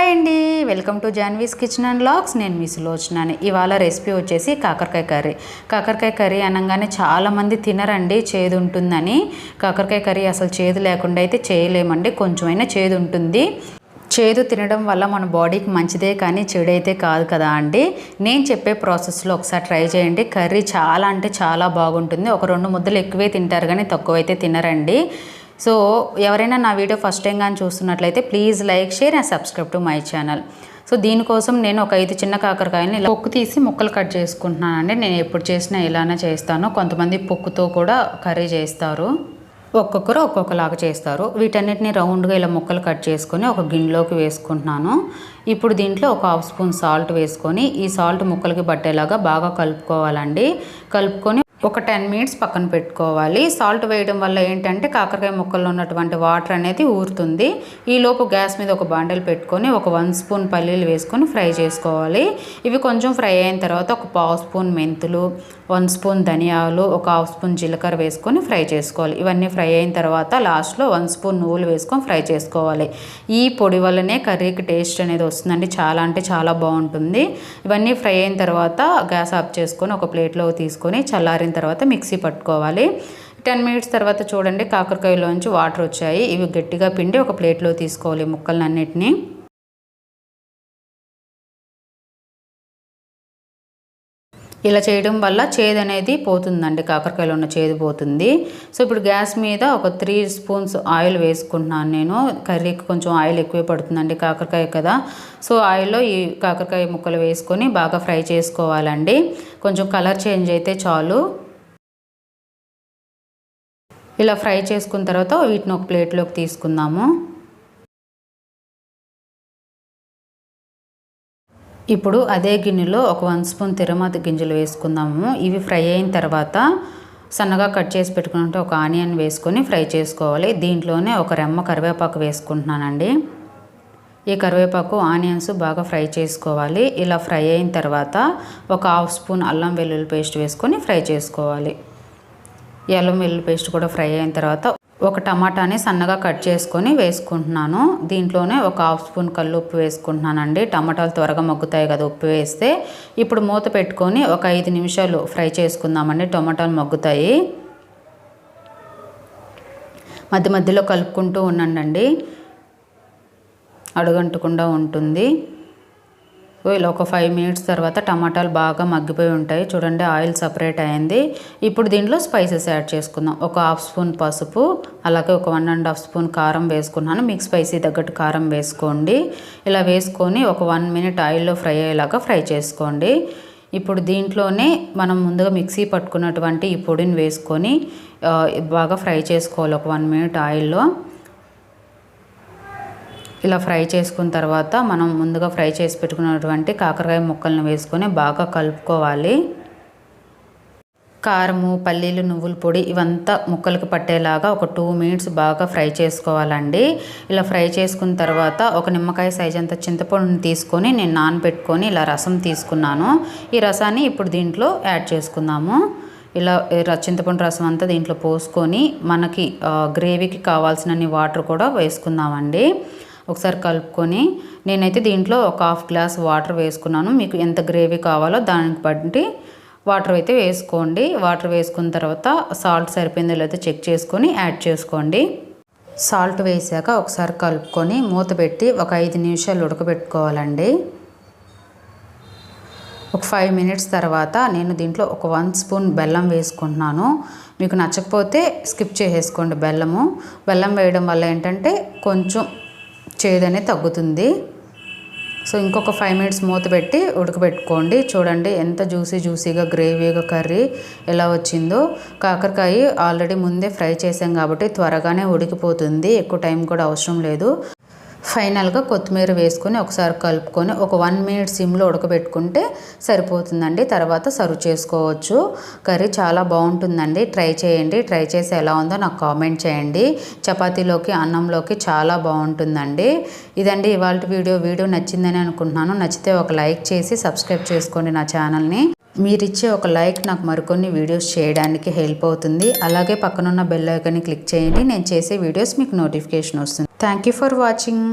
Hi అండి, welcome to Janhvi's kitchen and vlogs. నేను మీ సులోచనని. ఇవాళ రెసిపీ వచ్చేసి కాకరకాయ కర్రీ. కాకరకాయ కర్రీ అనగానే చాలామంది తినరండి, చేదు ఉంటుందని. కాకరకాయ కర్రీ అసలు చేదు లేకుండా అయితే చేయలేమండి, కొంచెమైనా చేదు ఉంటుంది. చేదు తినడం వల్ల మన బాడీకి మంచిదే కానీ చెడైతే కాదు కదా అండి. నేను చెప్పే ప్రాసెస్లో ఒకసారి ట్రై చేయండి. కర్రీ చాలా అంటే చాలా బాగుంటుంది. ఒక 2 ముద్దలు ఎక్కువే తింటారు కానీ తక్కువైతే తినరండి. సో ఎవరైనా నా వీడియో ఫస్ట్ టైం కానీ చూస్తున్నట్లయితే please like, share and subscribe to my channel. So దీనికోసం నేను ఒక 5 చిన్న కాకరకాయలని ఇలా పొక్కు తీసి ముక్కలు కట్ చేసుకుంటున్నానండి. నేను ఎప్పుడు చేసినా ఇలానే చేస్తాను. కొంతమంది పొక్కుతో కూడా కర్రీ చేస్తారు, ఒక్కొక్కరు ఒక్కొక్కలాగా చేస్తారు. వీటన్నిటిని రౌండ్గా ఇలా ముక్కలు కట్ చేసుకొని ఒక గిన్నెలోకి వేసుకుంటున్నాను. ఇప్పుడు దీంట్లో ఒక 1/2 స్పూన్ సాల్ట్ వేసుకొని ఈ సాల్ట్ ముక్కలకి పట్టేలాగా బాగా కలుపుకోవాలండి. కలుపుకొని ఒక 10 మినిట్స్ పక్కన పెట్టుకోవాలి. సాల్ట్ వేయడం వల్ల ఏంటంటే కాకరకాయ ముక్కల్లో ఉన్నటువంటి వాటర్ అనేది ఊరుతుంది. ఈలోపు గ్యాస్ మీద ఒక బాండెల్ పెట్టుకొని ఒక 1 స్పూన్ పల్లీలు వేసుకొని ఫ్రై చేసుకోవాలి. ఇవి కొంచెం ఫ్రై అయిన తర్వాత ఒక 1/2 స్పూన్ మెంతులు, 1 స్పూన్ ధనియాలు, ఒక 1/2 స్పూన్ జీలకర్ర వేసుకొని ఫ్రై చేసుకోవాలి. ఇవన్నీ ఫ్రై అయిన తర్వాత లాస్ట్లో 1 స్పూన్ నువ్వులు వేసుకొని ఫ్రై చేసుకోవాలి. ఈ పొడి వల్లనే కర్రీకి టేస్ట్ అనేది వస్తుందండి, చాలా అంటే చాలా బాగుంటుంది. ఇవన్నీ ఫ్రై అయిన తర్వాత గ్యాస్ ఆఫ్ చేసుకొని ఒక ప్లేట్లో తీసుకొని చల్లారిన తర్వాత మిక్సీ పట్టుకోవాలి. 10 మినిట్స్ తర్వాత చూడండి కాకరకాయలోంచి వాటర్ వచ్చాయి. ఇవి గట్టిగా పిండి ఒక ప్లేట్లో తీసుకోవాలి ముక్కలన్నిటినీ. ఇలా చేయడం వల్ల చేదు అనేది పోతుందండి, కాకరకాయలో ఉన్న చేదు పోతుంది. సో ఇప్పుడు గ్యాస్ మీద ఒక 3 స్పూన్స్ ఆయిల్ వేసుకుంటున్నాను నేను. కర్రీకి కొంచెం ఆయిల్ ఎక్కువే పడుతుందండి, కాకరకాయ కదా. సో ఆయిల్లో ఈ కాకరకాయ ముక్కలు వేసుకొని బాగా ఫ్రై చేసుకోవాలండి. కొంచెం కలర్ చేంజ్ అయితే చాలు. ఇలా ఫ్రై చేసుకున్న తర్వాత వీటిని ఒక ప్లేట్లోకి తీసుకుందాము. ఇప్పుడు అదే గిన్నెలో ఒక 1 స్పూన్ తిరమాత గింజలు వేసుకుందాము. ఇవి ఫ్రై అయిన తర్వాత సన్నగా కట్ చేసి పెట్టుకుంటే ఒక ఆనియన్ వేసుకొని ఫ్రై చేసుకోవాలి. దీంట్లోనే ఒక రెమ్మ కరివేపాకు వేసుకుంటున్నానండి. ఈ కరివేపాకు ఆనియన్స్ బాగా ఫ్రై చేసుకోవాలి. ఇలా ఫ్రై అయిన తర్వాత ఒక 1/2 స్పూన్ అల్లం వెల్లుల్లి పేస్ట్ వేసుకొని ఫ్రై చేసుకోవాలి. ఈ అల్లం వెల్లుల్లి పేస్ట్ కూడా ఫ్రై అయిన తర్వాత ఒక టమాటాని సన్నగా కట్ చేసుకొని వేసుకుంటున్నాను. దీంట్లోనే ఒక 1/2 స్పూన్ కల్లుప్పు వేసుకుంటున్నానండి. టమాటాలు త్వరగా మగ్గుతాయి కదా ఉప్పు వేస్తే. ఇప్పుడు మూత పెట్టుకొని ఒక 5 నిమిషాలు ఫ్రై చేసుకుందామండి, టమాటాలు మగ్గుతాయి. మధ్య మధ్యలో కలుపుకుంటూ ఉండండి, అడుగంటకుండా ఉంటుంది. ఇలా ఒక 5 మినిట్స్ తర్వాత టమాటాలు బాగా మగ్గిపోయి ఉంటాయి. చూడండి ఆయిల్ సపరేట్ అయింది. ఇప్పుడు దీంట్లో స్పైసెస్ యాడ్ చేసుకుందాం. ఒక 1/2 స్పూన్ పసుపు, అలాగే ఒక 1.5 స్పూన్ కారం వేసుకున్నాను. మీకు స్పైసీ తగ్గట్టు కారం వేసుకోండి. ఇలా వేసుకొని ఒక 1 మినిట్ ఆయిల్లో ఫ్రై అయ్యేలాగా ఫ్రై చేసుకోండి. ఇప్పుడు దీంట్లోనే మనం ముందుగా మిక్సీ పట్టుకున్నటువంటి ఈ పొడిని వేసుకొని బాగా ఫ్రై చేసుకోవాలి ఒక 1 మినిట్ ఆయిల్లో. ఇలా ఫ్రై చేసుకున్న తర్వాత మనం ముందుగా ఫ్రై చేసి పెట్టుకున్నటువంటి కాకరకాయ ముక్కలను వేసుకొని బాగా కలుపుకోవాలి. కారము, పల్లీలు, నువ్వుల పొడి ఇవంతా ముక్కలకు పట్టేలాగా ఒక 2 మినిట్స్ బాగా ఫ్రై చేసుకోవాలండి. ఇలా ఫ్రై చేసుకున్న తర్వాత ఒక నిమ్మకాయ సైజ్ అంత చింతపండుని తీసుకొని నేను నానబెట్టుకొని ఇలా రసం తీసుకున్నాను. ఈ రసాన్ని ఇప్పుడు దీంట్లో యాడ్ చేసుకుందాము. ఇలా చింతపండు రసం అంతా దీంట్లో పోసుకొని మనకి గ్రేవీకి కావాల్సినన్ని వాటర్ కూడా వేసుకుందామండి. ఒకసారి కలుపుకొని నేనైతే దీంట్లో ఒక 1/2 గ్లాస్ వాటర్ వేసుకున్నాను. మీకు ఎంత గ్రేవీ కావాలో దానికి బట్టి వాటర్ అయితే వేసుకోండి. వాటర్ వేసుకున్న తర్వాత సాల్ట్ సరిపోయిందో లేదో చెక్ చేసుకొని యాడ్ చేసుకోండి. సాల్ట్ వేసాక ఒకసారి కలుపుకొని మూత పెట్టి ఒక 5 నిమిషాలు ఉడకబెట్టుకోవాలండి. ఒక 5 మినిట్స్ తర్వాత నేను దీంట్లో ఒక 1 స్పూన్ బెల్లం వేసుకుంటున్నాను. మీకు నచ్చకపోతే స్కిప్ చేసేసుకోండి బెల్లం వేయడం వల్ల ఏంటంటే కొంచెం చేదనే తగ్గుతుంది. సో ఇంకొక 5 మినిట్స్ మూత పెట్టి ఉడకబెట్టుకోండి. చూడండి ఎంత జ్యూసీగా గ్రేవీగా కర్రీ ఎలా వచ్చిందో. కాకరకాయ ఆల్రెడీ ముందే ఫ్రై చేసాం కాబట్టి త్వరగానే ఉడికిపోతుంది, ఎక్కువ టైం కూడా అవసరం లేదు. ఫైనల్గా కొత్తిమీర వేసుకొని ఒకసారి కలుపుకొని ఒక 1 మినిట్ సిమ్లో ఉడకబెట్టుకుంటే సరిపోతుందండి. తర్వాత సర్వ్ చేసుకోవచ్చు. కర్రీ చాలా బాగుంటుందండి, ట్రై చేయండి. ట్రై చేసి ఎలా ఉందో నాకు కామెంట్ చేయండి. చపాతీలోకి, అన్నంలోకి చాలా బాగుంటుందండి. ఇదండి ఇవాళ వీడియో నచ్చిందని అనుకుంటున్నాను. నచ్చితే ఒక లైక్ చేసి సబ్స్క్రైబ్ చేసుకోండి నా ఛానల్ని. మీరిచ్చే ఒక లైక్ నాకు మరికొన్ని వీడియోస్ చేయడానికి హెల్ప్ అవుతుంది. అలాగే పక్కనున్న బెల్ ఐకాన్ని క్లిక్ చేయండి. నేను చేసే వీడియోస్ మీకు నోటిఫికేషన్ వస్తుంది. Thank you for watching.